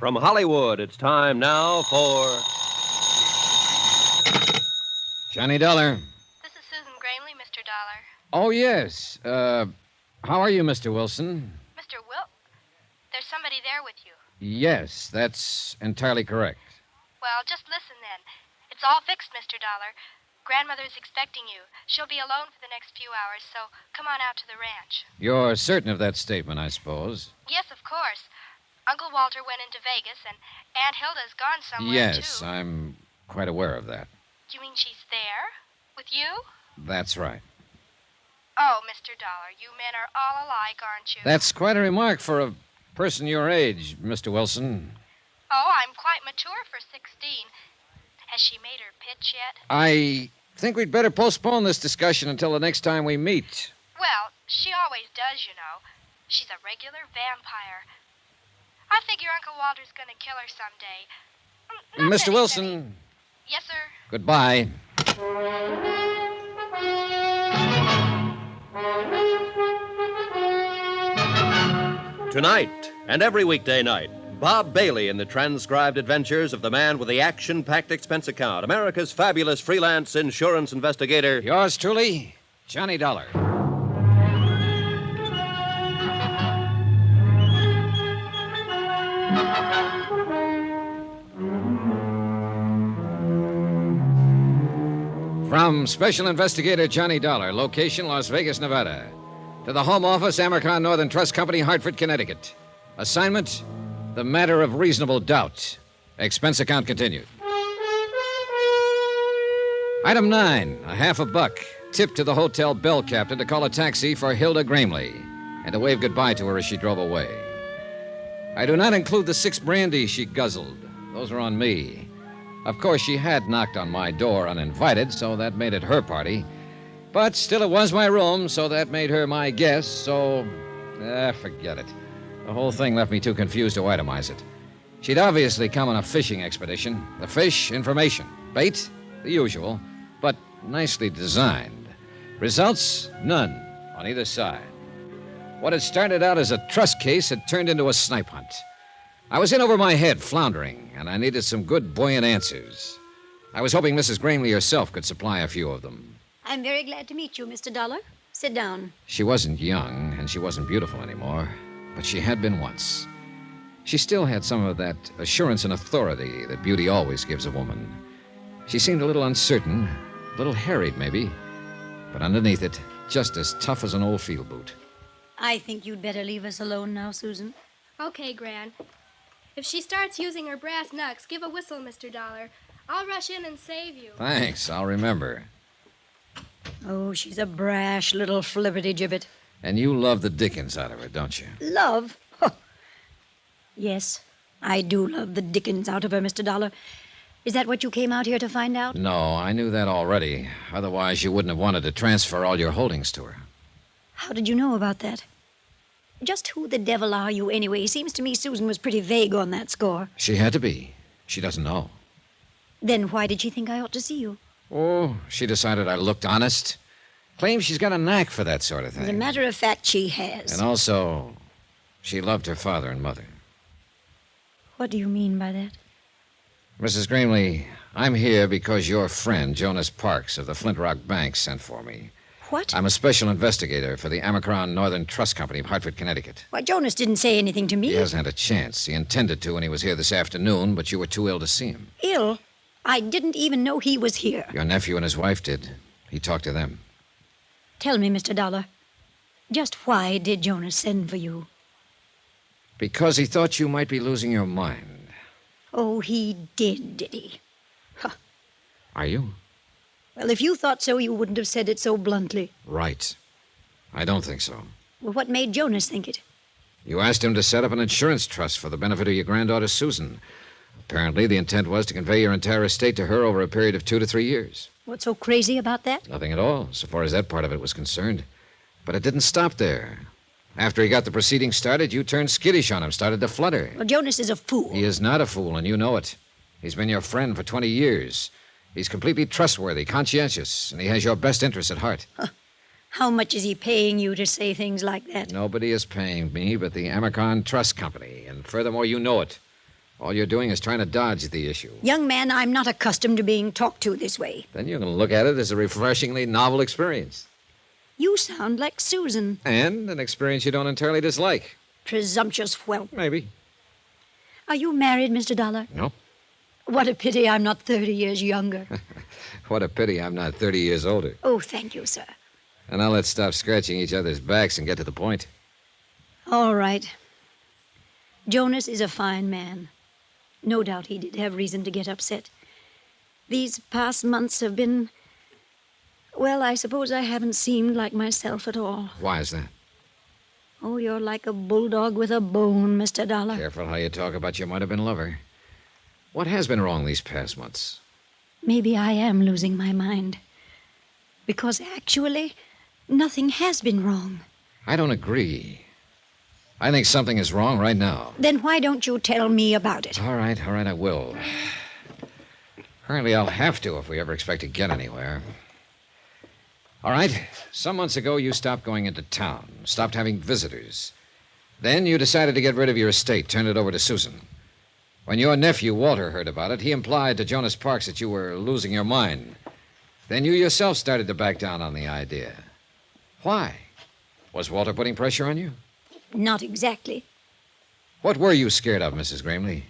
From Hollywood, it's time now for... Johnny Dollar. This is Susan Gramley, Mr. Dollar. Oh, yes. How are you, Mr. Wilson? Mr. There's somebody there with you. Yes, that's entirely correct. Well, just listen then. It's all fixed, Mr. Dollar. Grandmother's expecting you. She'll be alone for the next few hours, so come on out to the ranch. You're certain of that statement, I suppose? Yes, of course. Uncle Walter went into Vegas, and Aunt Hilda's gone somewhere, Yes, too. I'm quite aware of that. You mean she's there? With you? That's right. Oh, Mr. Dollar, you men are all alike, aren't you? That's quite a remark for a person your age, Mr. Wilson. Oh, I'm quite mature for 16. Has she made her pitch yet? I think we'd better postpone this discussion until the next time we meet. Well, she always does, you know. She's a regular vampire. I figure Uncle Walter's going to kill her someday. Mr. Wilson. Yes, sir. Goodbye. Tonight and every weekday night, Bob Bailey in the transcribed adventures of the man with the action-packed expense account, America's fabulous freelance insurance investigator. Yours truly, Johnny Dollar. From Special Investigator Johnny Dollar, location Las Vegas, Nevada, to the Home Office, Amercon Northern Trust Company, Hartford, Connecticut. Assignment, the matter of reasonable doubt. Expense account continued. Item 9, a $50. Tip to the hotel bell captain to call a taxi for Hilda Gramley and to wave goodbye to her as she drove away. I do not include the 6 brandies she guzzled. Those are on me. Of course, she had knocked on my door uninvited, so that made it her party. But still, it was my room, so that made her my guest, so... forget it. The whole thing left me too confused to itemize it. She'd obviously come on a fishing expedition. The fish, information. Bait, the usual, but nicely designed. Results, none on either side. What had started out as a trust case had turned into a snipe hunt. I was in over my head, floundering, and I needed some good, buoyant answers. I was hoping Mrs. Gramley herself could supply a few of them. I'm very glad to meet you, Mr. Dollar. Sit down. She wasn't young, and she wasn't beautiful anymore, but she had been once. She still had some of that assurance and authority that beauty always gives a woman. She seemed a little uncertain, a little harried, maybe, but underneath it, just as tough as an old field boot. I think you'd better leave us alone now, Susan. Okay, Gran. If she starts using her brass knucks, give a whistle, Mr. Dollar. I'll rush in and save you. Thanks, I'll remember. Oh, she's a brash little flibberty-gibbet. And you love the dickens out of her, don't you? Love? Oh. Yes, I do love the dickens out of her, Mr. Dollar. Is that what you came out here to find out? No, I knew that already. Otherwise, you wouldn't have wanted to transfer all your holdings to her. How did you know about that? Just who the devil are you, anyway? Seems to me Susan was pretty vague on that score. She had to be. She doesn't know. Then why did she think I ought to see you? Oh, she decided I looked honest. Claims she's got a knack for that sort of thing. As a matter of fact, she has. And also, she loved her father and mother. What do you mean by that? Mrs. Gramley, I'm here because your friend, Jonas Parks of the Flint Rock Bank, sent for me. What? I'm a special investigator for the Amercon Northern Trust Company of Hartford, Connecticut. Why, Jonas didn't say anything to me. He hasn't had a chance. He intended to when he was here this afternoon, but you were too ill to see him. Ill? I didn't even know he was here. Your nephew and his wife did. He talked to them. Tell me, Mr. Dollar, just why did Jonas send for you? Because he thought you might be losing your mind. Oh, he did he? Huh. Are you? Well, if you thought so, you wouldn't have said it so bluntly. Right. I don't think so. Well, what made Jonas think it? You asked him to set up an insurance trust for the benefit of your granddaughter, Susan. Apparently, the intent was to convey your entire estate to her over a period of 2 to 3 years. What's so crazy about that? Nothing at all, so far as that part of it was concerned. But it didn't stop there. After he got the proceedings started, you turned skittish on him, started to flutter. Well, Jonas is a fool. He is not a fool, and you know it. He's been your friend for 20 years. He's completely trustworthy, conscientious, and he has your best interests at heart. Huh. How much is he paying you to say things like that? Nobody is paying me but the Amercon Trust Company, and furthermore, you know it. All you're doing is trying to dodge the issue. Young man, I'm not accustomed to being talked to this way. Then you can look at it as a refreshingly novel experience. You sound like Susan. And an experience you don't entirely dislike. Presumptuous whelp. Maybe. Are you married, Mr. Dollar? No. What a pity I'm not 30 years younger. What a pity I'm not 30 years older. Oh, thank you, sir. And now let's stop scratching each other's backs and get to the point. All right. Jonas is a fine man. No doubt he did have reason to get upset. These past months have been... Well, I suppose I haven't seemed like myself at all. Why is that? Oh, you're like a bulldog with a bone, Mr. Dollar. Careful how you talk about your might-have-been lover. What has been wrong these past months? Maybe I am losing my mind. Because actually, nothing has been wrong. I don't agree. I think something is wrong right now. Then why don't you tell me about it? All right, I will. Apparently I'll have to if we ever expect to get anywhere. All right, some months ago you stopped going into town, stopped having visitors. Then you decided to get rid of your estate, turn it over to Susan. When your nephew, Walter, heard about it, he implied to Jonas Parks that you were losing your mind. Then you yourself started to back down on the idea. Why? Was Walter putting pressure on you? Not exactly. What were you scared of, Mrs. Gramley?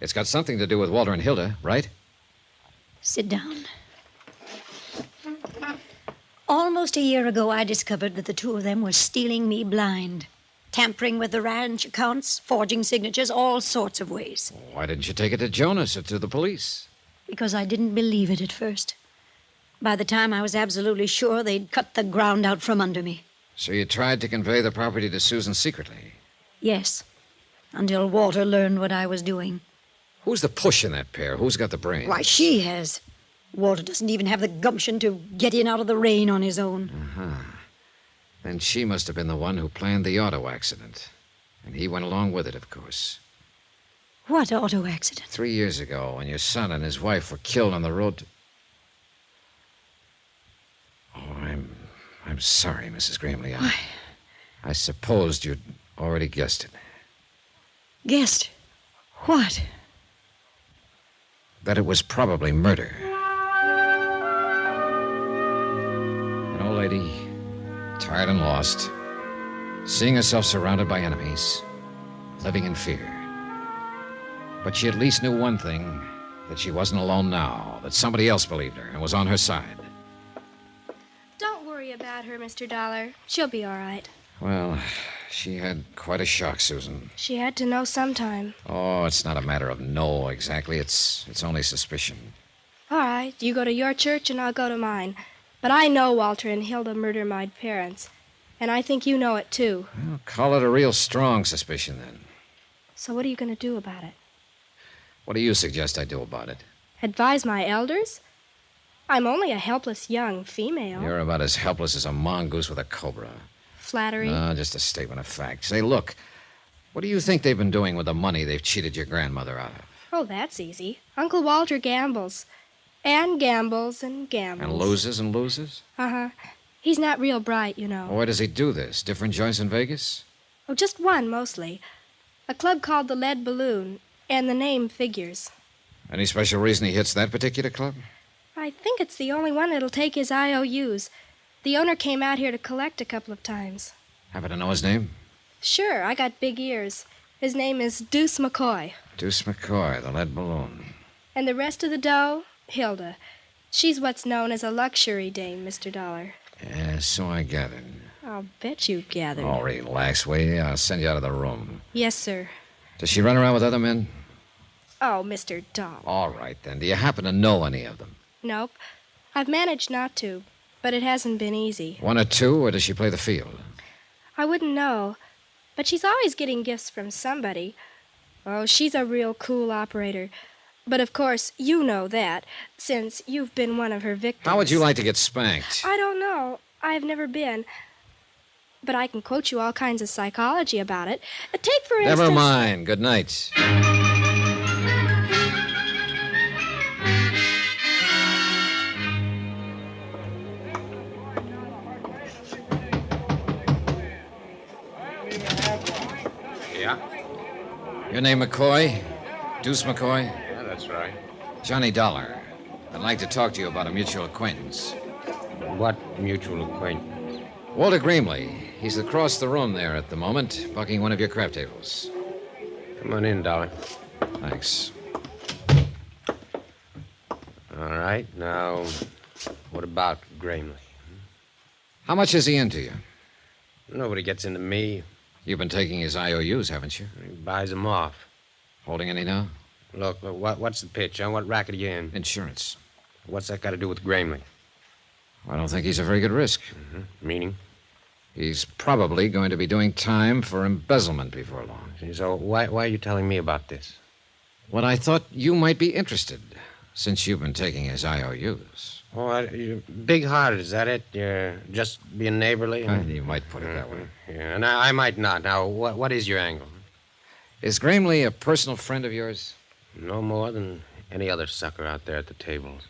It's got something to do with Walter and Hilda, right? Sit down. Almost a year ago, I discovered that the two of them were stealing me blind. Tampering with the ranch accounts, forging signatures, all sorts of ways. Why didn't you take it to Jonas or to the police? Because I didn't believe it at first. By the time I was absolutely sure, they'd cut the ground out from under me. So you tried to convey the property to Susan secretly? Yes, until Walter learned what I was doing. Who's the push in that pair? Who's got the brains? Why, she has. Walter doesn't even have the gumption to get in out of the rain on his own. Uh-huh. Then she must have been the one who planned the auto accident. And he went along with it, of course. What auto accident? 3 years ago, when your son and his wife were killed on the road to... Oh, I'm sorry, Mrs. Gramley. I supposed you'd already guessed it. Guessed? What? That it was probably murder. An old lady, tired and lost, seeing herself surrounded by enemies, living in fear. But she at least knew one thing, that she wasn't alone now, that somebody else believed her and was on her side. Don't worry about her, Mr. Dollar. She'll be all right. Well, she had quite a shock, Susan. She had to know sometime. Oh, it's not a matter of no, exactly. It's only suspicion. All right, you go to your church and I'll go to mine. But I know Walter and Hilda murdered my parents. And I think you know it, too. Well, call it a real strong suspicion, then. So what are you going to do about it? What do you suggest I do about it? Advise my elders? I'm only a helpless young female. You're about as helpless as a mongoose with a cobra. Flattery? No, just a statement of fact. Say, look, what do you think they've been doing with the money they've cheated your grandmother out of? Oh, that's easy. Uncle Walter gambles. And gambles and gambles. And loses and loses? Uh-huh. He's not real bright, you know. Well, where does he do this? Different joints in Vegas? Oh, just one, mostly. A club called the Lead Balloon, and the name figures. Any special reason he hits that particular club? I think it's the only one that'll take his IOUs. The owner came out here to collect a couple of times. Happen to know his name? Sure, I got big ears. His name is Deuce McCoy. Deuce McCoy, the Lead Balloon. And the rest of the dough, Hilda. She's what's known as a luxury dame, Mr. Dollar. Yeah, so I gathered. I'll bet you gathered. Oh, relax, will you? I'll send you out of the room. Yes, sir. Does she run around with other men? Oh, Mr. Dollar. All right, then. Do you happen to know any of them? Nope. I've managed not to, but it hasn't been easy. One or two, or does she play the field? I wouldn't know. But she's always getting gifts from somebody. Oh, she's a real cool operator. But of course, you know that, since you've been one of her victims. How would you like to get spanked? I don't know. I've never been. But I can quote you all kinds of psychology about it. Take, for instance... Never mind. Good night. Yeah? Your name McCoy? Deuce McCoy? Yeah, that's right. Johnny Dollar. I'd like to talk to you about a mutual acquaintance. What mutual acquaintance? Walter Gramley. He's across the room there at the moment, bucking one of your craft tables. Come on in, Dollar. Thanks. All right, now, what about Gramley? How much is he into you? Nobody gets into me. You've been taking his IOUs, haven't you? He buys them off. Holding any now? Look, what's the pitch, huh? What racket are you in? Insurance. What's that got to do with Gramley? I don't think he's a very good risk. Meaning? He's probably going to be doing time for embezzlement before long. So why are you telling me about this? Well, I thought you might be interested, since you've been taking his IOUs. Oh, you're big-hearted, is that it? You're just being neighborly? You might put it that way. Yeah, and I might not. Now, what is your angle? Is Gramley a personal friend of yours? No more than any other sucker out there at the tables.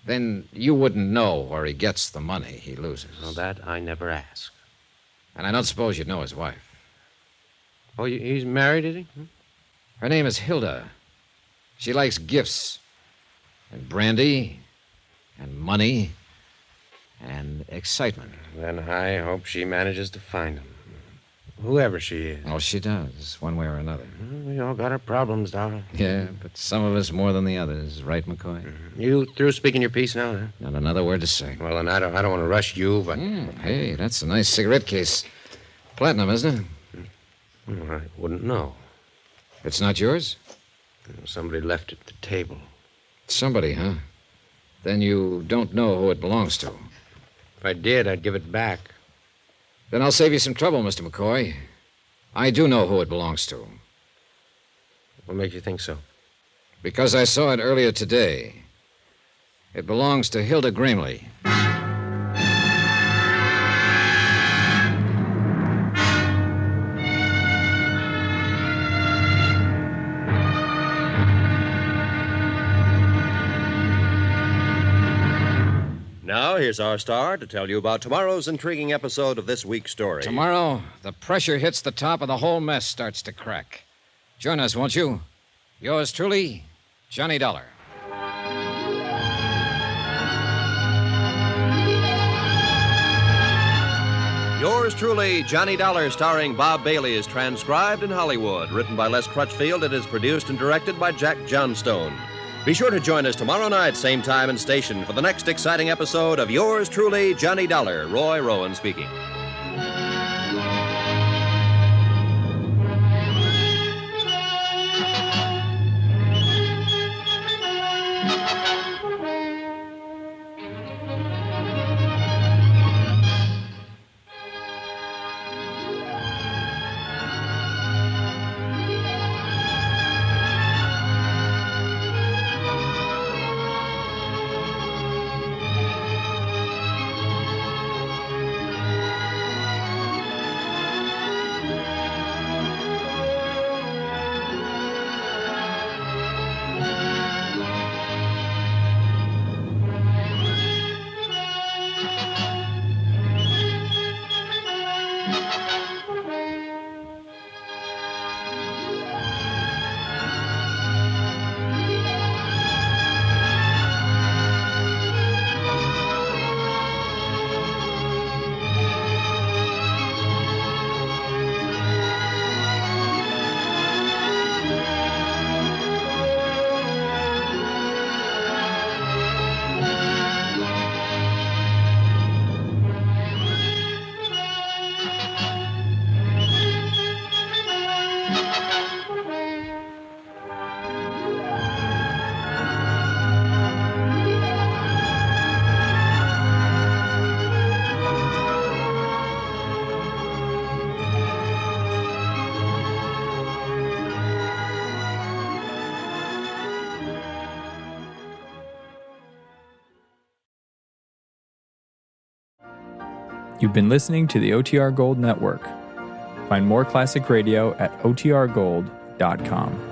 Then you wouldn't know where he gets the money he loses. Well, that I never ask. And I don't suppose you'd know his wife. Oh, he's married, is he? Her name is Hilda. She likes gifts and brandy and money and excitement. Then I hope she manages to find him. Whoever she is. Oh, she does, one way or another. We all got our problems, Dollar. Yeah, but some of us more than the others, right, McCoy? You through speaking your piece now, huh? Not another word to say. Well, then I don't want to rush you, but... Hey, that's a nice cigarette case. Platinum, isn't it? I wouldn't know. It's not yours? Somebody left it at the table. Somebody, huh? Then you don't know who it belongs to. If I did, I'd give it back. Then I'll save you some trouble, Mr. McCoy. I do know who it belongs to. What makes you think so? Because I saw it earlier today. It belongs to Hilda Gramley. Now, here's our star to tell you about tomorrow's intriguing episode of this week's story. Tomorrow, the pressure hits the top and the whole mess starts to crack. Join us, won't you? Yours truly, Johnny Dollar. Yours truly, Johnny Dollar, starring Bob Bailey, is transcribed in Hollywood. Written by Les Crutchfield, it is produced and directed by Jack Johnstone. Be sure to join us tomorrow night, same time and station, for the next exciting episode of Yours truly, Johnny Dollar. Roy Rowan speaking. You've been listening to the OTR Gold Network. Find more classic radio at otrgold.com.